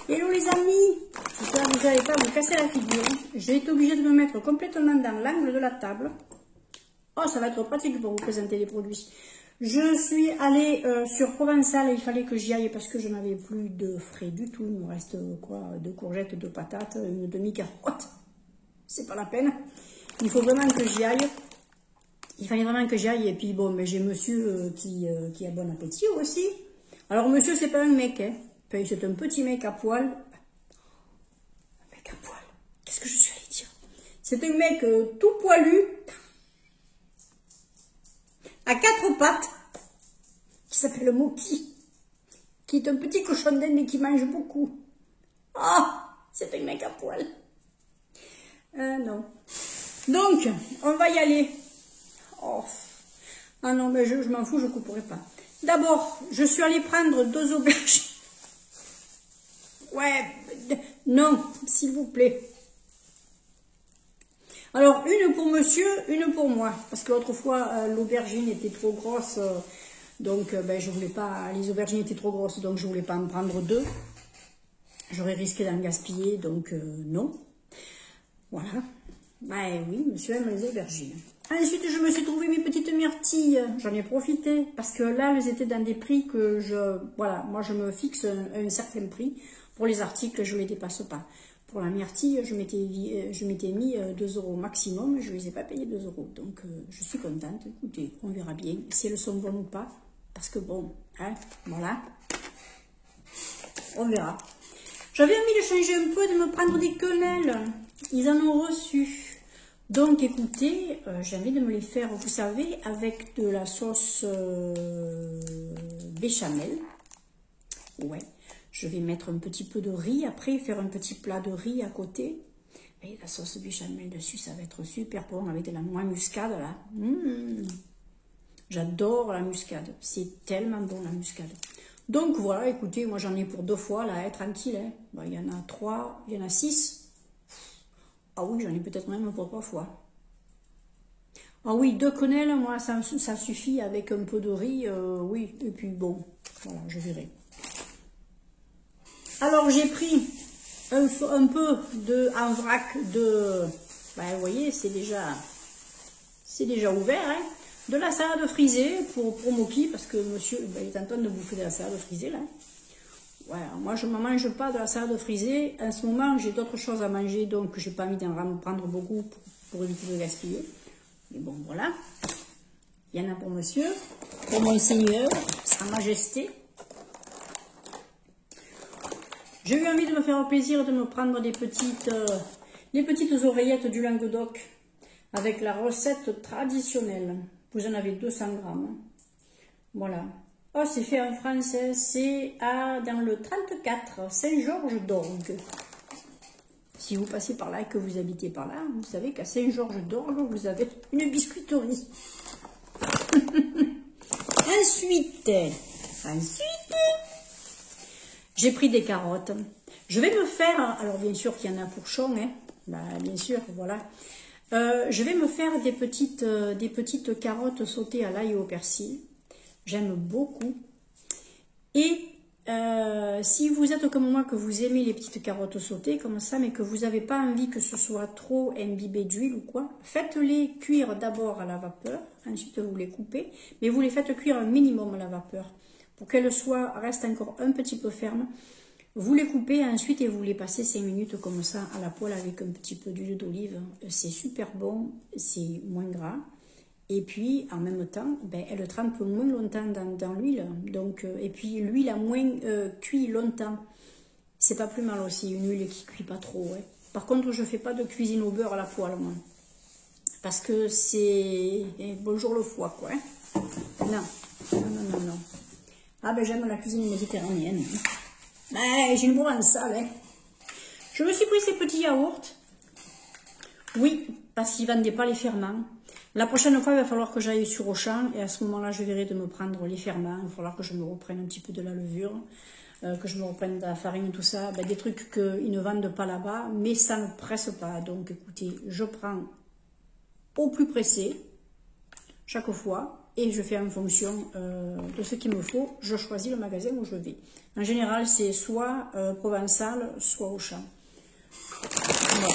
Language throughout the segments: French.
Hello les amis, j'espère que vous n'allez pas vous casser la figure. J'ai été obligée de me mettre complètement dans l'angle de la table. Oh, ça va être pratique pour vous présenter les produits. Je suis allée sur Provençal, il fallait que j'y aille parce que je n'avais plus de frais du tout. Il me reste quoi, 2 courgettes, 2 patates, une demi-carotte. C'est pas la peine. Il faut vraiment que j'y aille. Il fallait vraiment que j'y aille. Et puis bon, mais j'ai monsieur qui a bon appétit aussi. Alors monsieur, c'est pas un mec, hein. Enfin, c'est un petit mec à poil. Un mec à poil. Qu'est-ce que je suis allée dire? C'est un mec tout poilu, à 4 pattes, qui s'appelle Moki, qui est un petit cochon d'Inde mais qui mange beaucoup. Ah, c'est un mec à poil. Non. Donc, on va y aller. Oh. Ah non, mais je m'en fous, je couperai pas. D'abord, je suis allée prendre 2 aubergines. Ouais, non, s'il vous plaît. Alors, une pour monsieur, une pour moi. Parce que l'autre fois, l'aubergine était trop grosse. Donc, ben, je voulais pas... Les aubergines étaient trop grosses, donc je voulais pas en prendre 2. J'aurais risqué d'en gaspiller, donc non. Voilà. Ben oui, monsieur aime les aubergines. Ensuite, je me suis trouvé mes petites myrtilles. J'en ai profité. Parce que là, elles étaient dans des prix que je... Voilà, moi, je me fixe un certain prix. Pour les articles, je ne les dépasse pas. Pour la myrtille, je m'étais mis 2 € maximum. Je ne les ai pas payés 2 €. Donc, je suis contente. Écoutez, on verra bien si elles sont bonnes ou pas. Parce que bon, hein, voilà. On verra. J'avais envie de changer un peu, de me prendre des quenelles. Ils en ont reçu. Donc, écoutez, j'ai envie de me les faire, vous savez, avec de la sauce béchamel. Ouais. Je vais mettre un petit peu de riz après, faire un petit plat de riz à côté. Et la sauce béchamel dessus, ça va être super bon avec de la noix muscade là. J'adore la muscade. C'est tellement bon la muscade. Donc voilà, écoutez, moi j'en ai pour 2 fois là, hein, tranquille. Hein. Bon, il y en a 3, il y en a 6. Ah oui, j'en ai peut-être même pour 3 fois. Ah oui, 2 quenelles, moi ça suffit avec un peu de riz. Oui, et puis bon, voilà, je verrai. Alors j'ai pris un peu en vrac de, ben, vous voyez, c'est déjà ouvert, hein, de la salade frisée pour Moki, parce que monsieur, ben, il est en train de bouffer de la salade frisée là. Ouais, moi je ne mange pas de la salade frisée, en ce moment j'ai d'autres choses à manger, donc j'ai pas envie d'en prendre beaucoup pour éviter de gaspiller. Mais bon voilà, il y en a pour monsieur, pour monseigneur, sa majesté. J'ai eu envie de me faire plaisir de me prendre les petites oreillettes du Languedoc avec la recette traditionnelle. Vous en avez 200 grammes. Voilà. Oh, c'est fait en français. C'est dans le 34, Saint-Georges d'Orgue. Si vous passez par là et que vous habitez par là, vous savez qu'à Saint-Georges d'Orgue, vous avez une biscuiterie. Ensuite, j'ai pris des carottes. Je vais me faire, alors bien sûr qu'il y en a pour Chon, hein, bah, bien sûr, voilà. Je vais me faire des petites carottes sautées à l'ail et au persil. J'aime beaucoup. Et si vous êtes comme moi, que vous aimez les petites carottes sautées comme ça, mais que vous n'avez pas envie que ce soit trop imbibé d'huile ou quoi, faites-les cuire d'abord à la vapeur, ensuite vous les coupez, mais vous les faites cuire un minimum à la vapeur. Pour qu'elles restent encore un petit peu fermes, vous les coupez ensuite et vous les passez 5 minutes comme ça à la poêle avec un petit peu d'huile d'olive. C'est super bon, c'est moins gras. Et puis en même temps, ben, elles trempent moins longtemps dans l'huile. Et puis l'huile a moins cuit longtemps. C'est pas plus mal aussi, une huile qui cuit pas trop. Ouais. Par contre, je fais pas de cuisine au beurre à la poêle, moi. Parce que c'est... bonjour le foie, quoi. Hein. Non. Ah ben j'aime la cuisine méditerranéenne. Ben, j'ai une provençale. Hein. Je me suis pris ces petits yaourts. Oui, parce qu'ils ne vendaient pas les ferments. La prochaine fois, il va falloir que j'aille sur Auchan. Et à ce moment-là, je verrai de me prendre les ferments. Il va falloir que je me reprenne un petit peu de la levure. Que je me reprenne de la farine, tout ça. Ben, des trucs qu'ils ne vendent pas là-bas. Mais ça ne presse pas. Donc écoutez, je prends au plus pressé. Chaque fois. et je fais en fonction de ce qu'il me faut. Je choisis le magasin où je vais. En général, c'est soit Provençal, soit Auchan. Voilà.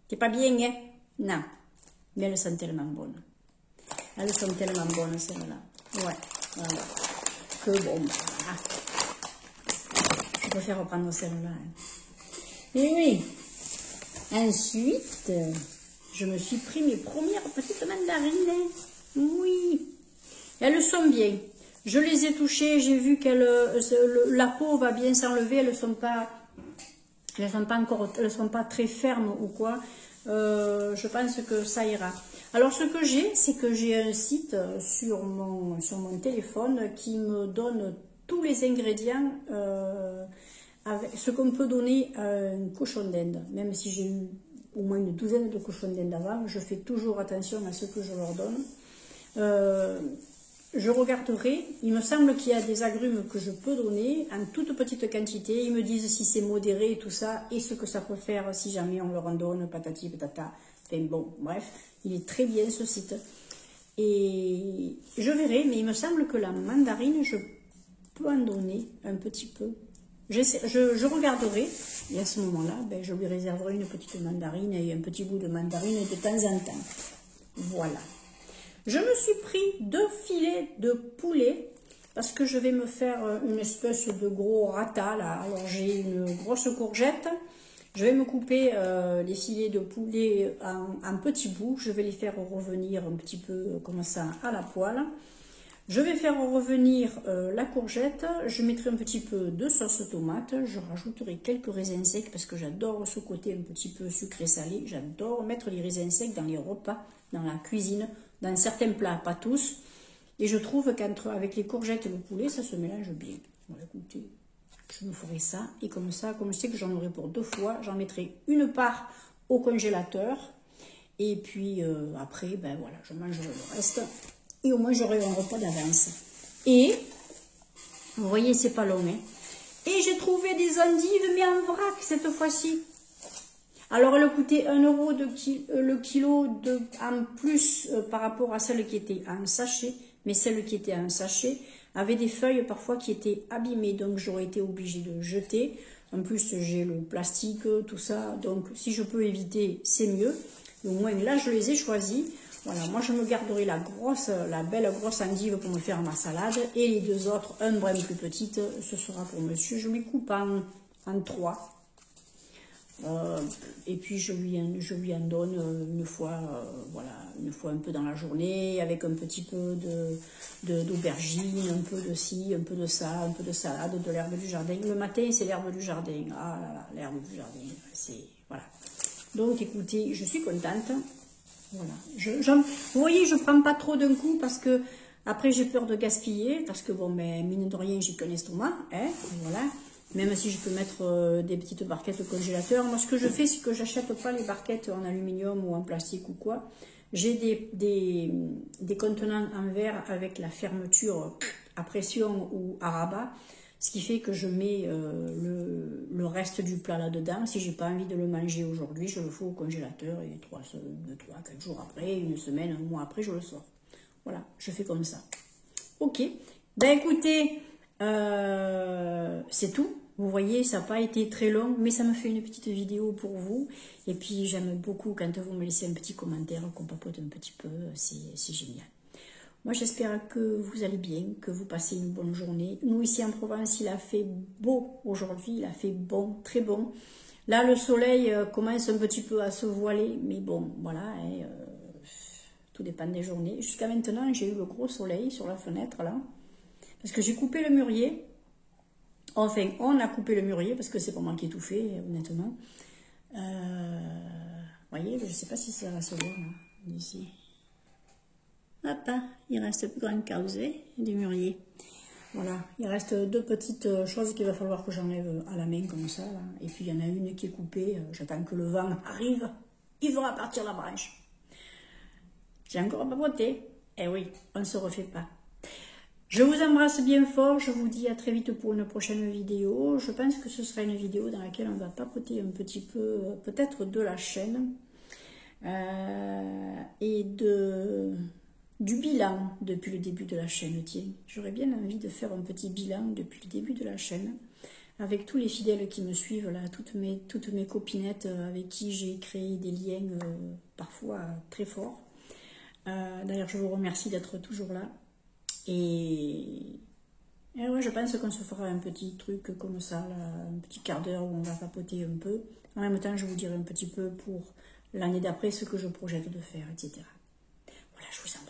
C'est pas bien, hein? Non. Mais elles sont tellement bonnes. Elles sont tellement bonnes, celles-là. Ouais, voilà. Que bon, voilà. Je préfère reprendre celle-là. Hein. Et oui. Ensuite, je me suis pris mes premières petites mandarines. Oui. Elles sont bien. Je les ai touchées, j'ai vu que la peau va bien s'enlever. Elles sont pas encore, elles sont pas très fermes ou quoi. Je pense que ça ira. Alors ce que j'ai, c'est que j'ai un site sur mon téléphone qui me donne tous les ingrédients avec ce qu'on peut donner à une cochon d'Inde. Même si j'ai eu au moins une douzaine de cochons d'Inde avant, je fais toujours attention à ce que je leur donne. Je regarderai, il me semble qu'il y a des agrumes que je peux donner en toute petite quantité. Ils me disent si c'est modéré et tout ça, et ce que ça peut faire si jamais on leur en donne, patati patata. Enfin bon, bref, il est très bien ce site. Et je verrai, mais il me semble que la mandarine, je peux en donner un petit peu. Je regarderai, et à ce moment-là, ben, je lui réserverai une petite mandarine et un petit bout de mandarine de temps en temps. Voilà. Je me suis pris 2 filets de poulet parce que je vais me faire une espèce de gros rata là. Alors j'ai une grosse courgette. Je vais me couper les filets de poulet en petits bouts. Je vais les faire revenir un petit peu comme ça à la poêle. Je vais faire revenir la courgette. Je mettrai un petit peu de sauce tomate. Je rajouterai quelques raisins secs parce que j'adore ce côté un petit peu sucré-salé. J'adore mettre les raisins secs dans les repas, dans la cuisine. Dans certains plats, pas tous. Et je trouve qu'avec les courgettes et le poulet, ça se mélange bien. Bon, écoutez, je me ferai ça. Et comme ça, comme je sais que j'en aurai pour 2 fois, j'en mettrai une part au congélateur. Et puis après, ben voilà, je mangerai le reste. Et au moins, j'aurai un repas d'avance. Et, vous voyez, c'est pas long. Hein. Et j'ai trouvé des endives, mais en vrac cette fois-ci. Alors, elle coûtait 1 € le kilo en plus par rapport à celle qui était en sachet. Mais celle qui était en sachet avait des feuilles parfois qui étaient abîmées. Donc, j'aurais été obligée de jeter. En plus, j'ai le plastique, tout ça. Donc, si je peux éviter, c'est mieux. Mais au moins, là, je les ai choisis. Voilà, moi, je me garderai la belle grosse endive pour me faire ma salade. Et les 2 autres, un brin plus petite, ce sera pour monsieur. Je lui coupe en 3. Et puis je lui en donne une fois, voilà, une fois un peu dans la journée, avec un petit peu d'aubergine, un peu de ci, un peu de ça, un peu de salade, de l'herbe du jardin. Le matin, c'est l'herbe du jardin. Ah là là, l'herbe du jardin, c'est... Voilà. Donc, écoutez, je suis contente. Voilà. Vous voyez, je ne prends pas trop d'un coup parce que après, j'ai peur de gaspiller. Parce que, bon, ben, mine de rien, j'ai qu'un estomac. Hein, voilà. Même si je peux mettre des petites barquettes au congélateur. Moi, ce que je fais, c'est que j'achète pas les barquettes en aluminium ou en plastique ou quoi. J'ai des contenants en verre avec la fermeture à pression ou à rabat. Ce qui fait que je mets le reste du plat là-dedans. Si j'ai pas envie de le manger aujourd'hui, je le fous au congélateur et 4 jours après, une semaine, un mois après, je le sors. Voilà, je fais comme ça. Ok. Ben écoutez, c'est tout. Vous voyez, ça n'a pas été très long, mais ça me fait une petite vidéo pour vous. Et puis, j'aime beaucoup quand vous me laissez un petit commentaire, qu'on papote un petit peu, c'est génial. Moi, j'espère que vous allez bien, que vous passez une bonne journée. Nous, ici en Provence, il a fait beau aujourd'hui, il a fait bon, très bon. Là, le soleil commence un petit peu à se voiler, mais bon, voilà, hein, tout dépend des journées. Jusqu'à maintenant, j'ai eu le gros soleil sur la fenêtre, là, parce que j'ai coupé le mûrier. Enfin, on a coupé le mûrier, parce que c'est pas moi qui ai tout fait, honnêtement. Vous voyez, je ne sais pas si ça va se voir, là, d'ici. Hop, il reste plus grand causé du mûrier. Voilà, il reste 2 petites choses qu'il va falloir que j'enlève à la main, comme ça, là. Et puis, il y en a une qui est coupée. J'attends que le vent arrive. Il va partir la branche. J'ai encore papoté. Eh oui, on ne se refait pas. Je vous embrasse bien fort, je vous dis à très vite pour une prochaine vidéo. Je pense que ce sera une vidéo dans laquelle on va papoter un petit peu, peut-être de la chaîne. et du bilan depuis le début de la chaîne. Tiens, j'aurais bien envie de faire un petit bilan depuis le début de la chaîne, avec tous les fidèles qui me suivent, là, toutes mes copinettes avec qui j'ai créé des liens parfois très forts. D'ailleurs, je vous remercie d'être toujours là. Et ouais, je pense qu'on se fera un petit truc comme ça, là, un petit quart d'heure où on va papoter un peu. En même temps, je vous dirai un petit peu pour l'année d'après ce que je projette de faire, etc. Voilà, je vous en